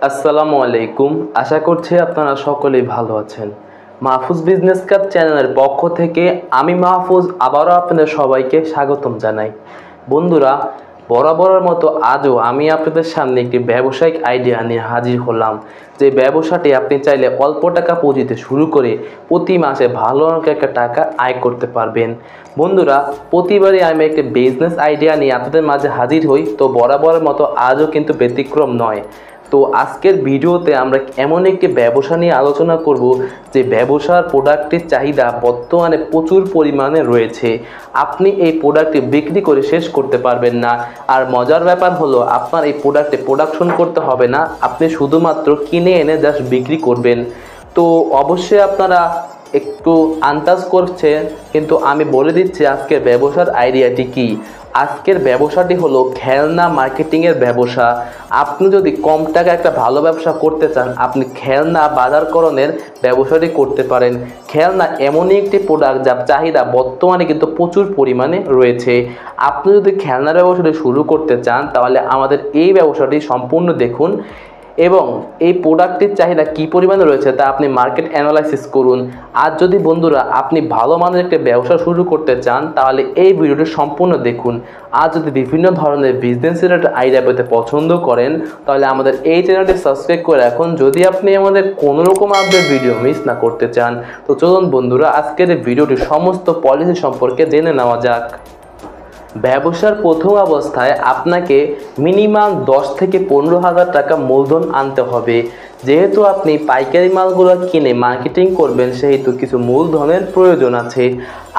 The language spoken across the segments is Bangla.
আসসালামু আলাইকুম। আশা করছি আপনারা সকলেই ভালো আছেন। মাহফুজ বিজনেস ক্লাব চ্যানেলের পক্ষ থেকে আমি মাহফুজ আবারও আপনাদের সবাইকে স্বাগতম জানাই। বন্ধুরা, বরাবরের মতো আজও আমি আপনাদের সামনে একটি ব্যবসায়িক আইডিয়া নিয়ে হাজির হলাম। যে ব্যবসাটি আপনি চাইলে অল্প টাকা পুঁজিতে শুরু করে প্রতি মাসে ভালো অঙ্কের একটা টাকা আয় করতে পারবেন। বন্ধুরা, প্রতিবারই আমি একটি বিজনেস আইডিয়া নিয়ে আপনাদের মাঝে হাজির হই, তো বরাবরের মতো আজও কিন্তু ব্যতিক্রম নয়। তো আজকের ভিডিওতে আমরা এমন একটি ব্যবসা নিয়ে আলোচনা করব যে ব্যবসার প্রোডাক্টের চাহিদা বর্তমানে প্রচুর পরিমাণে রয়েছে। আপনি এই প্রোডাক্টটি বিক্রি করে শেষ করতে পারবেন না। আর মজার ব্যাপার হলো, আপনার এই প্রোডাক্টে প্রোডাকশন করতে হবে না, আপনি শুধুমাত্র কিনে এনে জাস্ট বিক্রি করবেন। তো অবশ্যই আপনারা একটু আন্দাজ করছে, কিন্তু আমি বলে দিচ্ছি আজকের ব্যবসার আইডিয়াটি কি। আজকের ব্যবসাটি হলো খেলনা মার্কেটিংয়ের ব্যবসা। আপনি যদি কম টাকা একটা ভালো ব্যবসা করতে চান, আপনি খেলনা বাজারকরণের ব্যবসাটি করতে পারেন। খেলনা এমনই একটি প্রোডাক্ট যার চাহিদা বর্তমানে কিন্তু প্রচুর পরিমাণে রয়েছে। আপনি যদি খেলনার ব্যবসাটি শুরু করতে চান, তাহলে আমাদের এই ব্যবসাটি সম্পূর্ণ দেখুন এবং এই প্রোডাক্টের চাহিদা কী পরিমাণে রয়েছে তা আপনি মার্কেট অ্যানালাইসিস করুন। আর যদি বন্ধুরা আপনি ভালো মানের একটা ব্যবসা শুরু করতে চান, তাহলে এই ভিডিওটি সম্পূর্ণ দেখুন। আর যদি বিভিন্ন ধরনের বিজনেস রিলেটেড আইডিয়া পেতে পছন্দ করেন, তাহলে আমাদের এই চ্যানেলটি সাবস্ক্রাইব করে রাখুন যদি আপনি আমাদের কোনো রকম আপডেট ভিডিও মিস না করতে চান। তো চলুন বন্ধুরা, আজকের এই ভিডিওটি সমস্ত পলিসি সম্পর্কে জেনে নেওয়া যাক। ব্যবসার প্রথম অবস্থায় আপনাকে মিনিমাম 10 থেকে 15,000 টাকা মূলধন আনতে হবে। যেহেতু আপনি পাইকারি মালগুলো কিনে মার্কেটিং করবেন, সেহেতু কিছু মূলধনের প্রয়োজন আছে।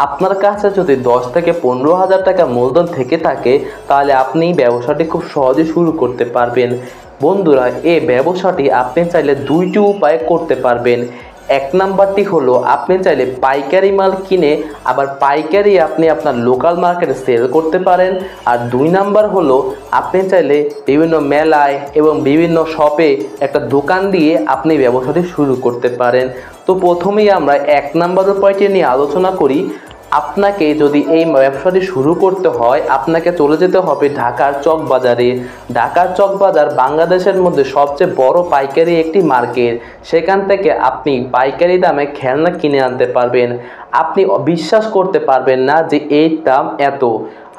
আপনার কাছে যদি 10 থেকে 15,000 টাকা মূলধন থেকে থাকে, তাহলে আপনি ব্যবসাটি খুব সহজে শুরু করতে পারবেন। বন্ধুরা, এই ব্যবসাটি আপনি চাইলে দুইটি উপায়ে করতে পারবেন। এক নাম্বারটি হলো, আপনি চাইলে পাইকারি মাল কিনে আবার পাইকারি আপনি আপনার লোকাল মার্কেটে সেল করতে পারেন। আর 2 নাম্বার হলো, আপনি চাইলে বিভিন্ন মেলায় এবং বিভিন্ন শপে একটা দোকান দিয়ে আপনি ব্যবসাটি শুরু করতে পারেন। তো প্রথমেই আমরা 1 নাম্বার উপায়টি নিয়ে আলোচনা করি। আপনাকে যদি এই ব্যবসাটি শুরু করতে হয়, আপনাকে চলে যেতে হবে ঢাকার চকবাজারে। ঢাকার চকবাজার বাংলাদেশের মধ্যে সবচেয়ে বড় পাইকারি একটি মার্কেট। সেখান থেকে আপনি পাইকারি দামে খেলনা কিনে আনতে পারবেন। আপনি বিশ্বাস করতে পারবেন না যে এই দাম এত।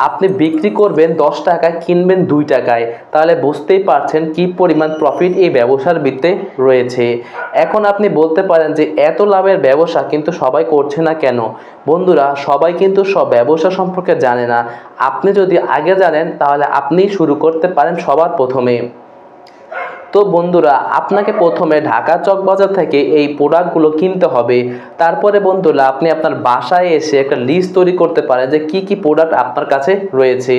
আপনি বিক্রি করবেন 10 টাকা, কিনবেন 2 টাকায়। তাহলে বুঝতেই পারছেন কি পরিমাণ প্রফিট এই ব্যবসার ভিতরে রয়েছে। এখন আপনি বলতে পারেন যে এত লাভের ব্যবসা কিন্তু সবাই করছে না কেন? বন্ধুরা, সবাই কিন্তু সব ব্যবসা সম্পর্কে জানে না। আপনি যদি আগে জানেন, তাহলে আপনিই শুরু করতে পারেন সবার প্রথমে। তো বন্ধুরা, আপনাকে প্রথমে ঢাকা চকবাজার থেকে এই প্রোডাক্টগুলো কিনতে হবে। তারপরে বন্ধুরা, আপনি আপনার বাসায় এসে একটা লিস্ট তৈরি করতে পারেন যে কি কি প্রোডাক্ট আপনার কাছে রয়েছে।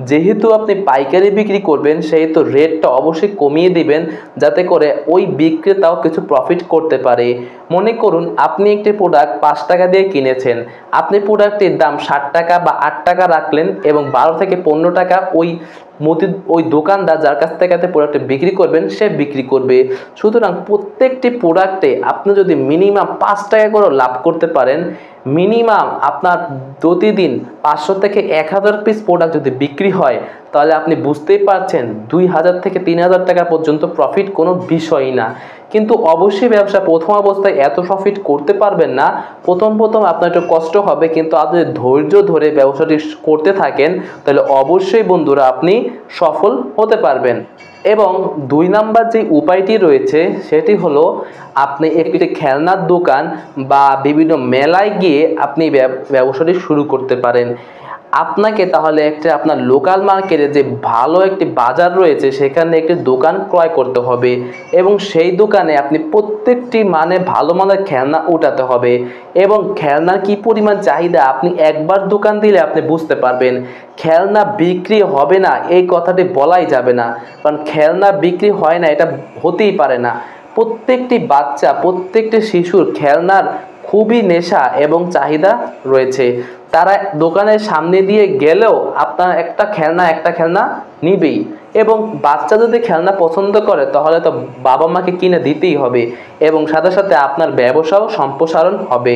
যেহেতু আপনি পাইকারি বিক্রি করবেন, সেহেতু রেটটা অবশ্যই কমিয়ে দিবেন, যাতে করে ওই বিক্রেতাও কিছু প্রফিট করতে পারে। মনে করুন আপনি একটি প্রোডাক্ট 5 টাকা দিয়ে কিনেছেন, আপনি প্রোডাক্টটির দাম 60 টাকা বা 8 টাকা রাখলেন এবং 12 থেকে 15 টাকা ওই দোকানদার যার কাছ থেকে আপনি প্রোডাক্টটি বিক্রি করবেন সে বিক্রি করবে। সুতরাং প্রত্যেকটি প্রোডাক্টে আপনি যদি মিনিমাম 5 টাকা করে লাভ করতে পারেন, মিনিমাম আপনার প্রতিদিন 500 থেকে 1000 পিস প্রোডাক্ট যদি বিক্রি হয়, তাহলে আপনি বুঝতেই পারছেন 2000 থেকে 3000 টাকা পর্যন্ত প্রফিট কোনো বিষয়ই না। কিন্তু অবশ্যই ব্যবসা প্রথম অবস্থায় এত প্রফিট করতে পারবেন না। প্রথম আপনার একটু কষ্ট হবে, কিন্তু আপনি ধৈর্য ধরে ব্যবসাটি করতে থাকেন, তাহলে অবশ্যই বন্ধুরা আপনি সফল হতে পারবেন। এবং 2 নাম্বার যে উপায়টি রয়েছে, সেটি হলো আপনি একটি খেলনার দোকান বা বিভিন্ন মেলায় গিয়ে আপনি ব্যবসাটি শুরু করতে পারেন। আপনাকে তাহলে আপনার লোকাল মার্কেটে যে ভালো একটি বাজার রয়েছে, সেখানে একটি দোকান ক্রয় করতে হবে এবং সেই দোকানে আপনি প্রত্যেকটি ভালো মানের খেলনা উঠাতে হবে। এবং খেলনার কি পরিমাণ চাহিদা আপনি একবার দোকান দিলে আপনি বুঝতে পারবেন। খেলনা বিক্রি হবে না এই কথাটি বলাই যাবে না, কারণ খেলনা বিক্রি হয় না এটা হতেই পারে না। প্রত্যেকটি বাচ্চা, প্রত্যেকটি শিশুর খেলনার খুবই নেশা এবং চাহিদা রয়েছে। তারা দোকানের সামনে দিয়ে গেলেও আপনার একটা খেলনা নিবেই। এবং বাচ্চা যদি খেলনা পছন্দ করে, তাহলে তো বাবা মাকে কিনে দিতেই হবে এবং সাথে সাথে আপনার ব্যবসাও সম্প্রসারণ হবে।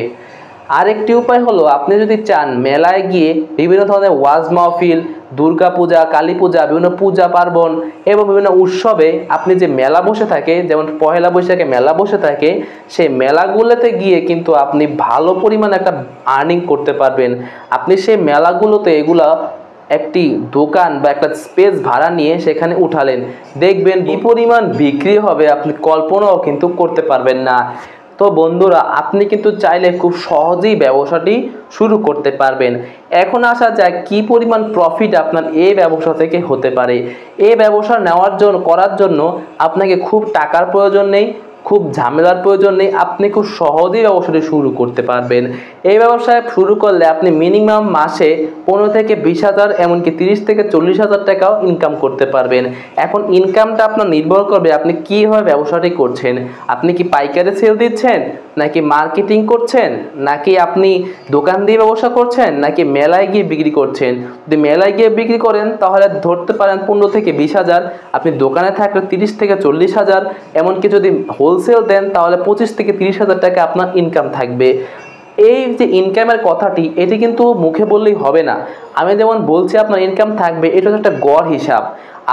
আরেকটি উপায় হলো, আপনি যদি চান মেলায় গিয়ে বিভিন্ন ধরনের ওয়াজ মাহফিল দুর্গা পূজা, কালী পূজা, বিভিন্ন পূজা পার্বণ এবং বিভিন্ন উৎসবে আপনি যে মেলা বসে থাকে, যেমন পহেলা বৈশাখে মেলা বসে থাকে, সেই মেলাগুলোতে গিয়ে কিন্তু আপনি ভালো পরিমাণে একটা আর্নিং করতে পারবেন। আপনি সেই মেলাগুলোতে এগুলা একটি দোকান বা একটা স্পেস ভাড়া নিয়ে সেখানে উঠালেন, দেখবেন কি পরিমাণ বিক্রি হবে আপনি কল্পনাও কিন্তু করতে পারবেন না। তো বন্ধুরা, আপনি কিন্তু চাইলে খুব সহজেই ব্যবসাটি শুরু করতে পারবেন। এখন আসা যায় কি পরিমাণ প্রফিট আপনার এই ব্যবসা থেকে হতে পারে। এই ব্যবসা করার জন্য আপনাকে খুব টাকার প্রয়োজন নেই, খুব ঝামেলার প্রয়োজন নেই, আপনি খুব সহজেই ব্যবসাটি শুরু করতে পারবেন। এই ব্যবসায় শুরু করলে আপনি মিনিমাম মাসে 15 থেকে 20,000, এমনকি 30 থেকে 40,000 টাকাও ইনকাম করতে পারবেন। এখন ইনকামটা আপনার নির্ভর করবে আপনি কীভাবে ব্যবসাটি করছেন। আপনি কি পাইকারি সেল দিচ্ছেন, নাকি মার্কেটিং করছেন, নাকি আপনি দোকান দিয়ে ব্যবসা করছেন, নাকি মেলায় গিয়ে বিক্রি করছেন। যদি মেলায় গিয়ে বিক্রি করেন তাহলে ধরতে পারেন 15 থেকে 20,000, আপনি দোকানে থাকলে 30 থেকে 40,000, এমনকি যদি হোলসেল দেন তাহলে 25 থেকে 30,000 টাকা আপনার ইনকাম থাকবে। এই যে ইনকামের কথাটি, এটি কিন্তু মুখে বললেই হবে না। আমি যেমন বলছি আপনার ইনকাম থাকবে, এটা হচ্ছে একটা গড় হিসাব।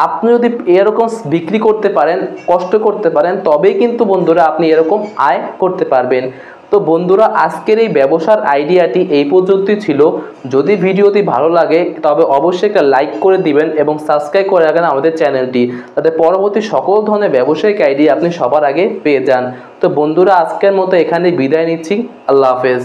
আপনি যদি এরকম বিক্রি করতে পারেন, কষ্ট করতে পারেন, তবেই কিন্তু বন্ধুরা আপনি এরকম আয় করতে পারবেন। তো বন্ধুরা, আজকের এই ব্যবসার আইডিয়াটি এই পর্যন্তই ছিল। যদি ভিডিওটি ভালো লাগে তবে অবশ্যই একটা লাইক করে দিবেন এবং সাবস্ক্রাইব করে রাখেন আমাদের চ্যানেলটি, যাতে পরবর্তী সকল ধরনের ব্যবসায়িক আইডিয়া আপনি সবার আগে পেয়ে যান। তো বন্ধুরা, আজকের মতো এখানে বিদায় নিচ্ছি। আল্লাহ হাফেজ।